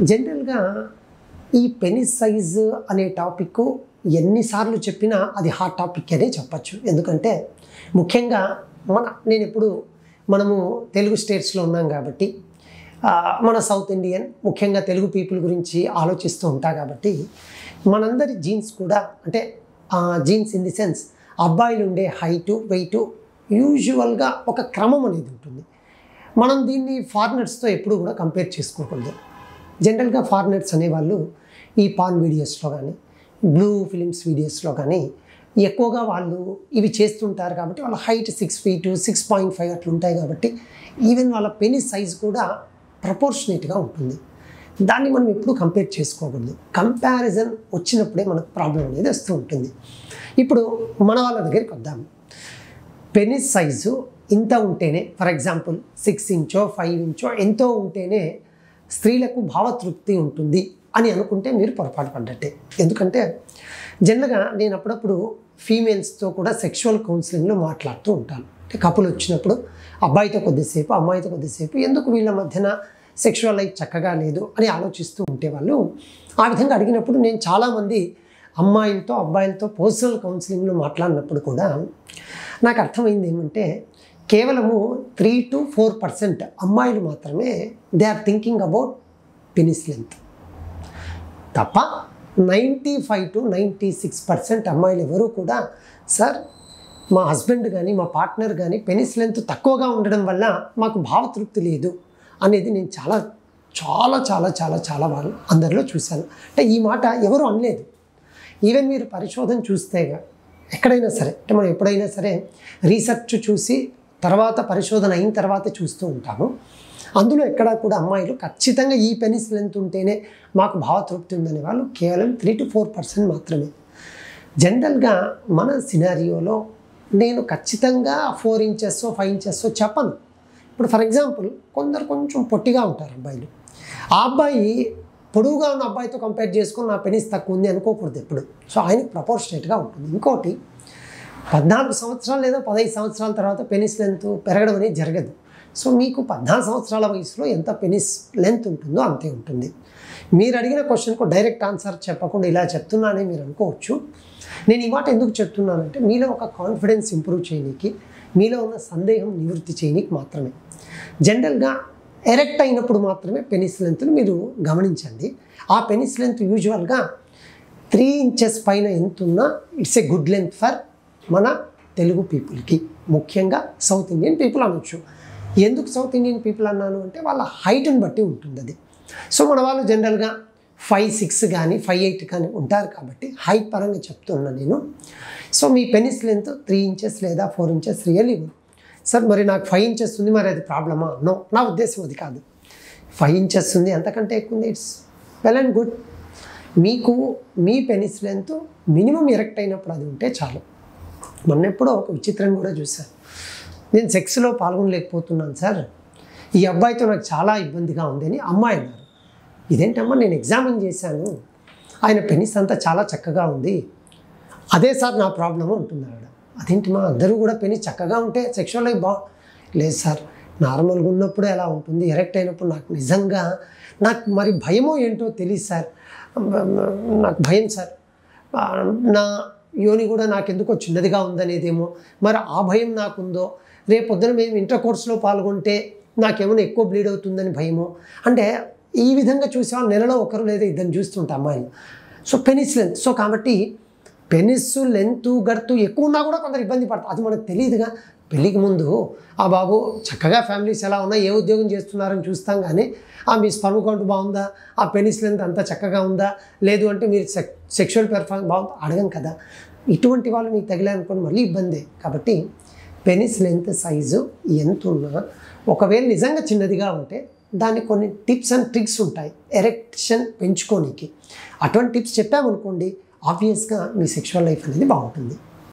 జనరల్‌గా ఈ penis size అనే టాపిక్కు ఎన్నిసార్లు చెప్పినా అది హాట్ టాపిక్ అనే చెప్పచ్చు. ఎందుకంటే ముఖ్యంగా నేనెప్పుడు మనము తెలుగు స్టేట్స్‌లో ఉన్నాం కాబట్టి మన సౌత్ ఇండియన్ ముఖ్యంగా తెలుగు పీపుల్ గురించి ఆలోచిస్తూ ఉంటా కాబట్టి మనందరి జీన్స్ కూడా అంటే జీన్స్ ఇన్ ది సెన్స్ అబ్బాయిలు ఉండే హైటు వెయిటు యూజువల్గా ఒక క్రమం అనేది ఉంటుంది. మనం దీన్ని ఫారినర్స్తో ఎప్పుడు కూడా కంపేర్ చేసుకోకూడదు. జనరల్గా ఫారినర్స్ అనేవాళ్ళు ఈ పాన్ వీడియోస్లో కానీ బ్లూ ఫిలిమ్స్ వీడియోస్లో కానీ ఎక్కువగా వాళ్ళు ఇవి చేస్తుంటారు కాబట్టి వాళ్ళ హైట్ 6 feet 6.5 అట్లా ఉంటాయి కాబట్టి ఈవెన్ వాళ్ళ పెనిస్ సైజ్ కూడా ప్రపోర్షనేట్గా ఉంటుంది. దాన్ని మనం ఎప్పుడు కంపేర్ చేసుకోకూడదు. కంపారిజన్ వచ్చినప్పుడే మనకు ప్రాబ్లం అనేది వస్తూ ఉంటుంది. ఇప్పుడు మన వాళ్ళ దగ్గరికి వద్దాం. పెనిస్ సైజు ఇంత ఉంటేనే ఫర్ ఎగ్జాంపుల్ 6 inch 5 inch ఎంతో ఉంటేనే స్త్రీలకు భావతృప్తి ఉంటుంది అని అనుకుంటే మీరు పొరపాటు పడ్డట్టే. ఎందుకంటే జనరల్గా నేను అప్పుడప్పుడు ఫీమేల్స్తో కూడా సెక్షువల్ కౌన్సిలింగ్లో మాట్లాడుతూ ఉంటాను. అంటే కపుల్ వచ్చినప్పుడు అబ్బాయితో కొద్దిసేపు అమ్మాయితో కొద్దిసేపు ఎందుకు వీళ్ళ మధ్యన సెక్షువల్ లైఫ్ చక్కగా లేదు అని ఆలోచిస్తూ ఉంటేవాళ్ళు ఆ విధంగా అడిగినప్పుడు నేను చాలామంది అమ్మాయిలతో అబ్బాయిలతో పర్సనల్ కౌన్సిలింగ్లో మాట్లాడినప్పుడు కూడా నాకు అర్థమైంది ఏమంటే కేవలము 3 to 4% అమ్మాయిలు మాత్రమే they are thinking about penis length తప్ప 95 to 96% అమ్మాయిలు ఎవరు కూడా సార్ మా హస్బెండ్ కానీ మా పార్ట్నర్ కానీ పెనిస్ లెంత్ తక్కువగా ఉండడం వల్ల మాకు భావతృప్తి లేదు అనేది నేను చాలా చాలా చాలా చాలా చాలా వాళ్ళు అందరిలో చూశాను. అంటే ఈ మాట ఎవరు అనలేదు. ఈవెన్ మీరు పరిశోధన చూస్తే ఎక్కడైనా సరే అంటే మనం ఎప్పుడైనా సరే రీసెర్చ్ చూసి తర్వాత పరిశోధన అయిన తర్వాత చూస్తూ ఉంటాము. అందులో ఎక్కడా కూడా అమ్మాయిలు ఖచ్చితంగా ఈ పెనిస్ లెంత్ ఉంటేనే మాకు భావతృప్తి ఉందనే వాళ్ళు కేవలం 3 to 4% మాత్రమే. జనరల్గా మన సినారియోలో నేను ఖచ్చితంగా 4 inches 5 inches చెప్పను. ఇప్పుడు ఫర్ ఎగ్జాంపుల్ కొందరు కొంచెం పొట్టిగా ఉంటారు అబ్బాయిలు. ఆ అబ్బాయి పొడువుగా ఉన్న అబ్బాయితో కంపేర్ చేసుకొని నా పెనిస్ తక్కువ ఉంది అనుకోకూడదు ఎప్పుడు. సో ఆయనకు ప్రపోర్షనేట్గా ఉంటుంది. ఇంకోటి 14 సంవత్సరాలు లేదా 15 సంవత్సరాల తర్వాత పెనిస్ లెంత్ పెరగడం అనేది జరగదు. సో మీకు 14 సంవత్సరాల వయసులో ఎంత పెనిస్ లెంత్ ఉంటుందో అంతే ఉంటుంది. మీరు అడిగిన క్వశ్చన్కు డైరెక్ట్ ఆన్సర్ చెప్పకుండా ఇలా చెప్తున్నానని మీరు అనుకోవచ్చు. నేను ఈ మాట ఎందుకు చెప్తున్నానంటే మీలో ఒక కాన్ఫిడెన్స్ ఇంప్రూవ్ చేయడానికి మీలో ఉన్న సందేహం నివృత్తి చేయడానికి మాత్రమే. జనరల్గా ఎరెక్ట్ అయినప్పుడు మాత్రమే పెనిస్ లెంత్ను మీరు గమనించండి. ఆ పెనిస్ లెంత్ యూజువల్గా 3 inches పైన ఎంత ఉన్నా it's a good length for మన తెలుగు పీపుల్కి, ముఖ్యంగా సౌత్ ఇండియన్ పీపుల్ అనొచ్చు. ఎందుకు సౌత్ ఇండియన్ పీపుల్ అన్నాను అంటే వాళ్ళ హైట్ని బట్టి ఉంటుంది అది. సో మన వాళ్ళు జనరల్గా 5'6" కానీ 5'8" కానీ ఉంటారు కాబట్టి హైట్ పరంగా చెప్తున్నా నేను. సో మీ పెనిస్ లెంత్ 3 inches లేదా 4 inches రియల్లీ గుడ్. సార్ మరి నాకు 5 inches ఉంది, మరి అది ప్రాబ్లమా? నో, నా ఉద్దేశం అది కాదు. 5 inches ఉంది, అంతకంటే ఎక్కువ ఉంది, ఇట్స్ వెల్ అండ్ గుడ్. మీకు మీ పెనిస్ లెంత్ మినిమం ఎరెక్ట్ అయినప్పుడు అది ఉంటే చాలు. మొన్నెప్పుడో ఒక విచిత్రం కూడా చూశాను. నేను సెక్స్లో పాల్గొనలేకపోతున్నాను సార్, ఈ అబ్బాయితో నాకు చాలా ఇబ్బందిగా ఉంది అని అమ్మాయి అన్నారు. ఇదేంటమ్మా, నేను ఎగ్జామిన్ చేశాను, ఆయన పెనిస్ అంతా చాలా చక్కగా ఉంది, అదే సార్ నా ప్రాబ్లము అంటున్నారు. అదేంటి మా అందరూ కూడా పెనిస్ చక్కగా ఉంటే సెక్షువల్ లైఫ్ లేదు సార్, నార్మల్గా ఉన్నప్పుడు ఎలా ఉంటుంది, ఎరెక్ట్ అయినప్పుడు నాకు నిజంగా నాకు మరి భయమో ఏంటో తెలియదు సార్, నాకు భయం సార్, నా యోని కూడా నాకెందుకో చిన్నదిగా ఉందనేదేమో, మరి ఆ భయం నాకుందో, రేపొద్దున మేము ఇంటర్ కోర్సులో పాల్గొంటే నాకేమైనా ఎక్కువ బ్లీడ్ అవుతుందని భయమో. అంటే ఈ విధంగా చూసేవాళ్ళు నెలలో ఒకరు లేదా ఇద్దరిని చూస్తుంటా అమ్మాయిలు. సో పెనిస్ లెంత్, సో కాబట్టి పెనిస్ లెంత్ గడుతూ ఎక్కువ ఉన్నా కూడా కొందరు ఇబ్బంది పడతారు. అది మనకు తెలియదుగా. పెళ్ళికి ముందు ఆ బాబు చక్కగా ఫ్యామిలీస్ ఎలా ఉన్నా, ఏ ఉద్యోగం చేస్తున్నారని చూస్తాం, కానీ మీ స్పర్మ్ కౌంట్ బాగుందా, ఆ పెనిస్ లెంత్ అంతా చక్కగా ఉందా, లేదు అంటే మీరు సెక్షువల్ పెర్ఫార్మెన్స్ బాగుందా అడగం కదా. ఇటువంటి వాళ్ళు మీకు తగిలారనుకోండి మళ్ళీ ఇబ్బందే. కాబట్టి పెనిస్ లెంత్ సైజు ఎంత ఉన్నా ఒకవేళ నిజంగా చిన్నదిగా ఉంటే దానికి కొన్ని టిప్స్ అండ్ ట్రిక్స్ ఉంటాయి ఎరెక్షన్ పెంచుకోనికి. అటువంటి టిప్స్ చెప్పామనుకోండి ఆబ్వియస్గా మీ సెక్షువల్ లైఫ్ అనేది బాగుంటుంది.